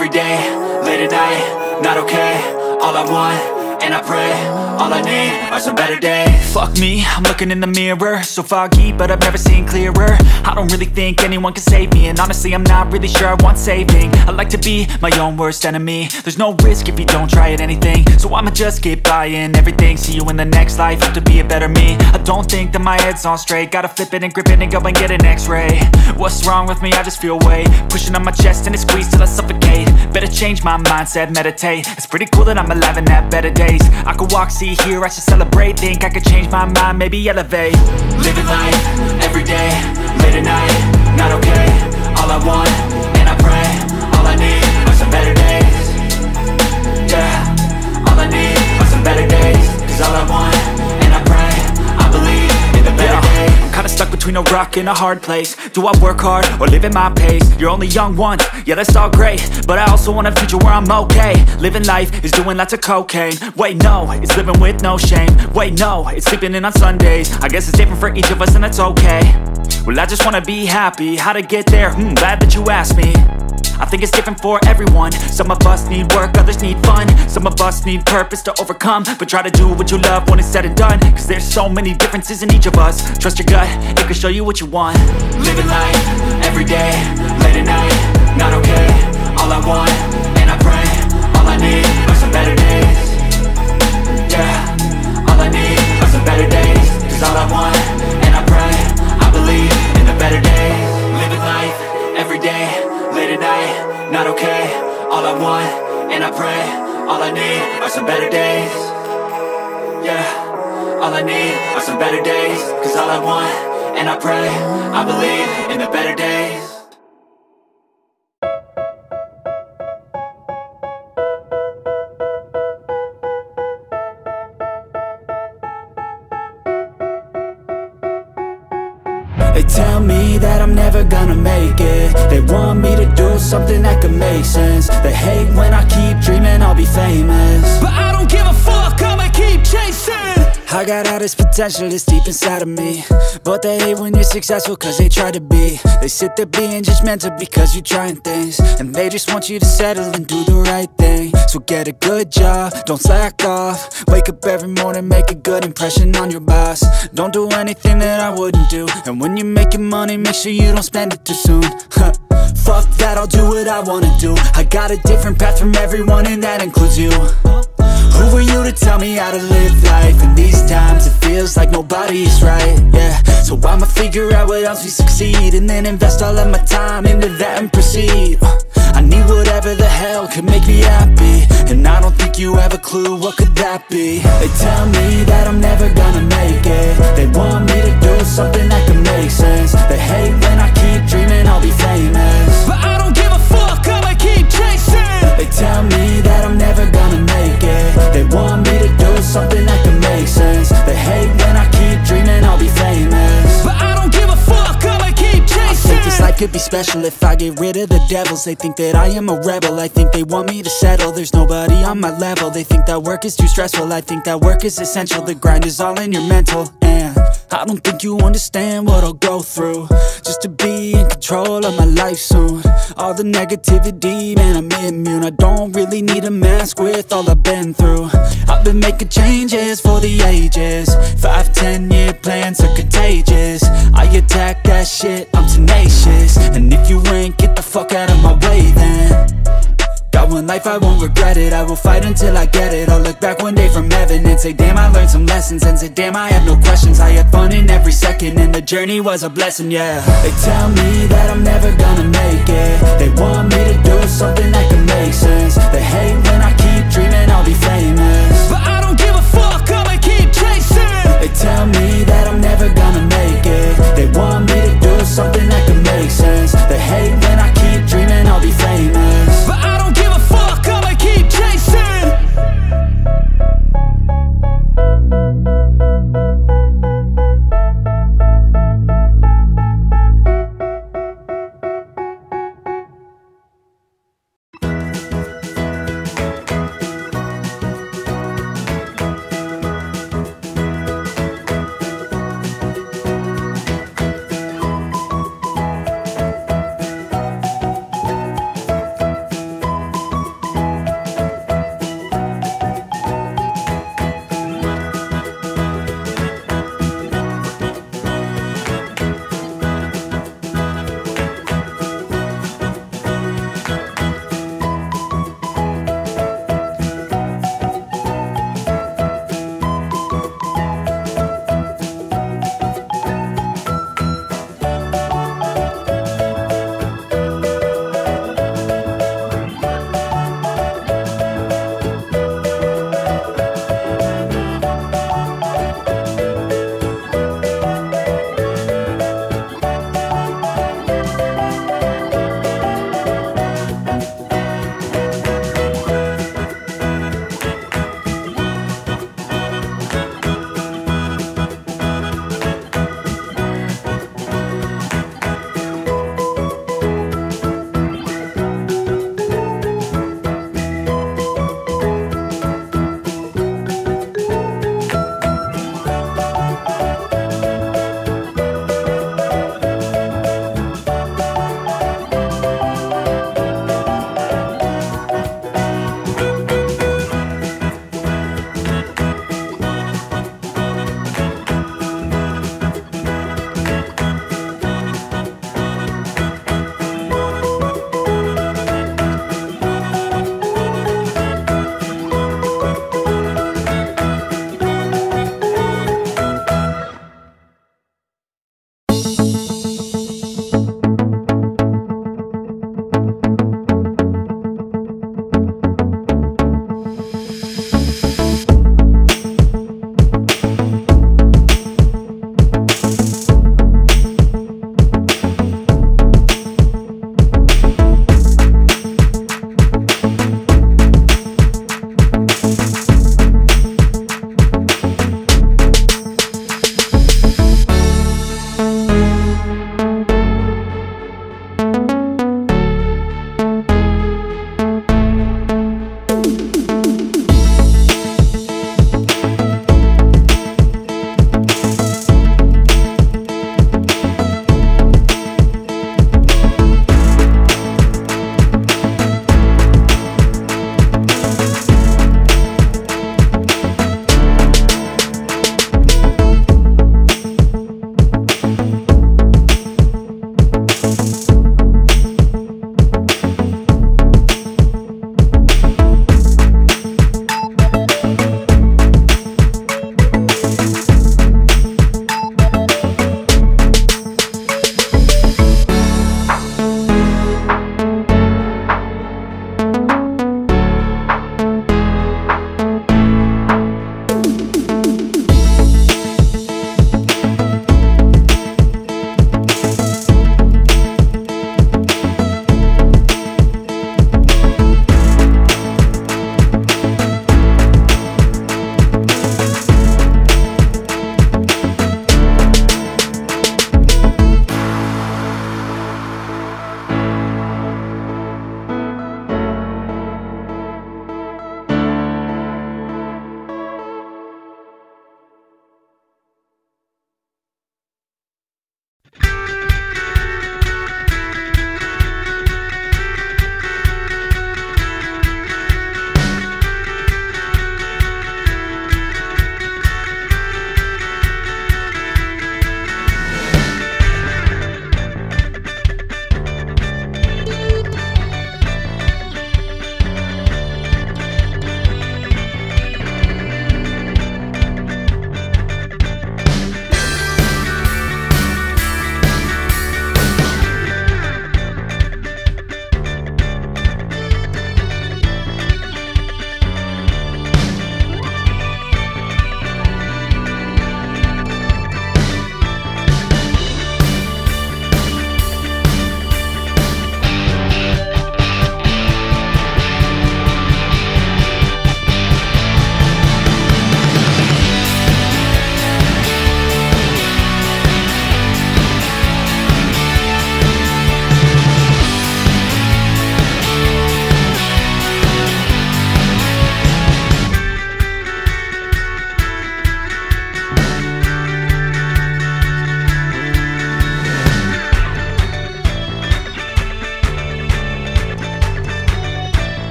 every day, late at night, not okay. All I want, and I pray, all I need are some better days. Fuck me, I'm looking in the mirror, so foggy, but I've never seen clearer. I don't really think anyone can save me, and honestly I'm not really sure I want saving. I like to be my own worst enemy. There's no risk if you don't try at anything, so I'ma just keep buying everything. See you in the next life, hope to be a better me. I don't think that my head's on straight, gotta flip it and grip it and go and get an x-ray. What's wrong with me? I just feel weight pushing on my chest and it squeezes till I suffocate. Better change my mindset, meditate. It's pretty cool that I'm alive and have better days. I could walk, see, hear, I should celebrate. Think I could change my mind, maybe elevate. Living life, every day, late at night, not okay. All I want, and I pray, all I need are some better days. Yeah, all I need are some better days. Cause all I want, and I pray, I believe in the better days. I'm kinda stuck between a rock and a hard place. Do I work hard, or live at my pace? You're only young once, yeah that's all great, but I also want a future where I'm okay. Living life is doing lots of cocaine. Wait no, it's living with no shame. Wait no, it's sleeping in on Sundays. I guess it's different for each of us and that's okay. Well I just wanna be happy, how to get there? Glad that you asked me. I think it's different for everyone. Some of us need work, others need fun. Some of us need purpose to overcome. But try to do what you love when it's said and done. Cause there's so many differences in each of us. Trust your gut, it can show you what you want. Living life, every day, late at night, not okay. All I want, and I pray, all I need are some better days. Yeah, all I need are some better days. Cause all I want, and I pray, I believe in the better days. Living life, every day, late at night, not okay. All I want, and I pray, all I need are some better days. Yeah, all I need are some better days. Cause all I want, and I pray, I believe in the better days. They tell me that I'm never gonna make it. They want me to do something that could make sense. They hate when I keep dreaming I'll be famous, but I don't give a fuck, I'ma keep chasing. I got all this potential that's deep inside of me, but they hate when you're successful cause they try to be. They sit there being judgmental because you're trying things, and they just want you to settle and do the right thing. So get a good job, don't slack off. Wake up every morning, make a good impression on your boss. Don't do anything that I wouldn't do, and when you're making money, make sure you don't spend it too soon. Fuck that, I'll do what I wanna do. I got a different path from everyone and that includes you. Who are you to tell me how to live life? In these times it feels like nobody's right, yeah. So I'ma figure out what else we succeed, and then invest all of my time into that and proceed. I need whatever the hell could make me happy, and I don't think you have a clue what could that be. They tell me that I'm never gonna make it. They want me to do something that can make sense. They hate when I keep dreaming I'll be famous, but I don't give a fuck, I'ma keep chasing. They tell me that I'm never gonna make it. They want me to do something that can make sense. They hate when I keep dreaming I'll be famous, but I don't give a fuck, I'ma keep chasing. I think this life could be special if I get rid of the devils. They think that I am a rebel, I think they want me to settle. There's nobody on my level. They think that work is too stressful, I think that work is essential. The grind is all in your mental, and I don't think you understand what I'll go through just to be in control of my life soon. All the negativity, man, I'm immune. I don't really need a mask with all I've been through. I've been making changes for the ages. 5-10 year plans are contagious. I attack that shit, I'm tenacious. And if you ain't, get the fuck out of my way then. Got one life, I won't regret it. I will fight until I get it. I'll look back one day from heaven and say damn, I learned some lessons. And say damn, I had no questions. I had fun in every second, and the journey was a blessing, yeah. They tell me that I'm never gonna make it. They want me to do something that can make sense. They hate when I keep dreaming I'll be famous, but I don't give a fuck, I'ma keep chasing. They tell me that I'm never gonna make it. They want me to do something that can make sense. They hate when I keep dreaming I'll be famous, but I don't give a fuck, I'ma keep chasing.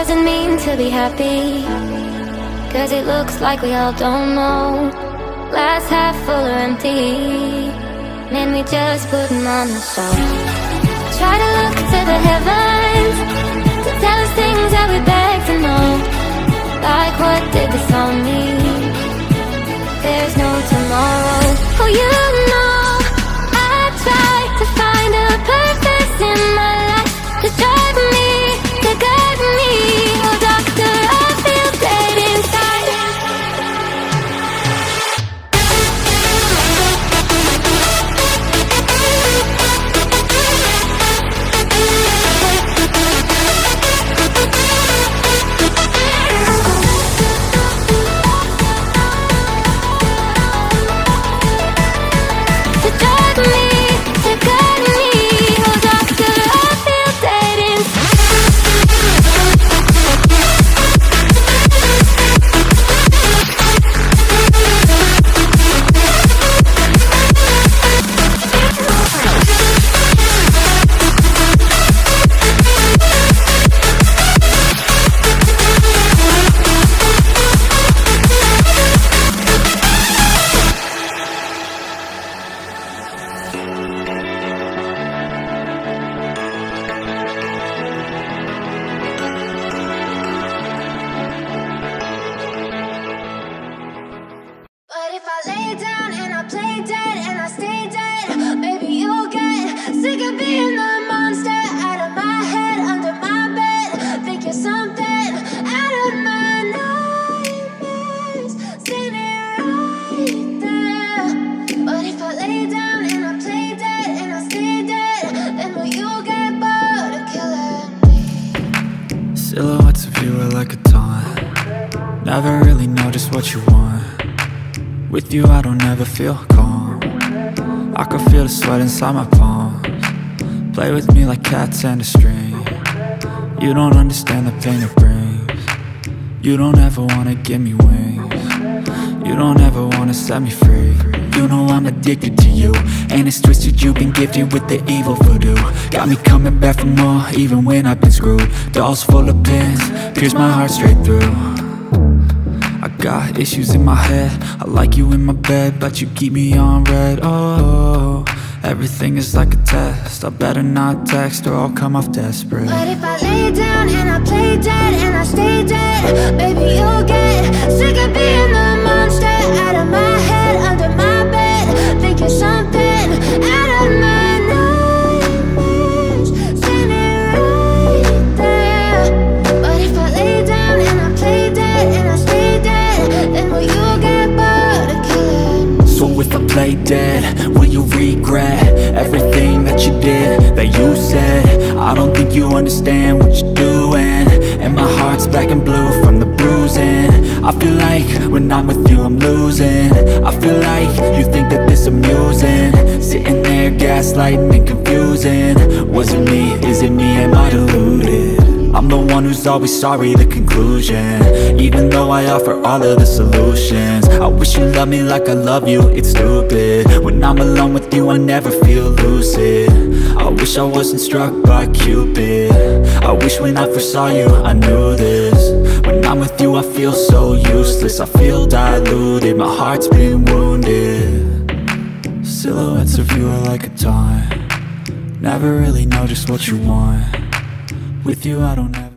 doesn't mean to be happy, 'cause it looks like we all don't know. Glass half full or empty, man, we just putting on the show. Try to look to the heavens to tell us things that we beg to know. Like, what did this all mean? There's no tomorrow. Oh, you know, I try to find a purpose in my life to drive me, to guide me. Oh, doctor, I feel dead inside. Silhouettes of you are like a taunt. Never really know just what you want. With you I don't ever feel calm. I can feel the sweat inside my palms. Play with me like cats and a string. You don't understand the pain it brings. You don't ever wanna give me wings. You don't ever wanna set me free. You know I'm addicted to you, and it's twisted, you've been gifted with the evil voodoo. Got me coming back for more, even when I've been screwed. Dolls full of pins, pierce my heart straight through. I got issues in my head, I like you in my bed, but you keep me on red. Oh, everything is like a test, I better not text or I'll come off desperate. But if I lay down and I play dead and I stay dead, baby, you'll get sick of being the monster out of my head, under my bed, thinking something out of my nightmares, standing right there. But if I lay down and I play dead and I stay dead, then will you get bored of killing me? So if I play dead, will you regret everything that you did, that you said? I don't think you understand what you're doing, and my heart's black and blue from the bruising. I feel like when I'm with you I'm losing. I feel like you think that this amusing, sitting there gaslighting and confusing. Was it me? Is it me? Am I deluded? I'm the one who's always sorry, the conclusion, even though I offer all of the solutions. I wish you loved me like I love you, it's stupid. When I'm alone with you I never feel lucid. I wish I wasn't struck by Cupid. I wish when I first saw you I knew this. When I'm with you I feel so useless, I feel diluted, my heart's been wounded. Silhouettes of you are like a taunt. Never really know just what you want. With you I don't ever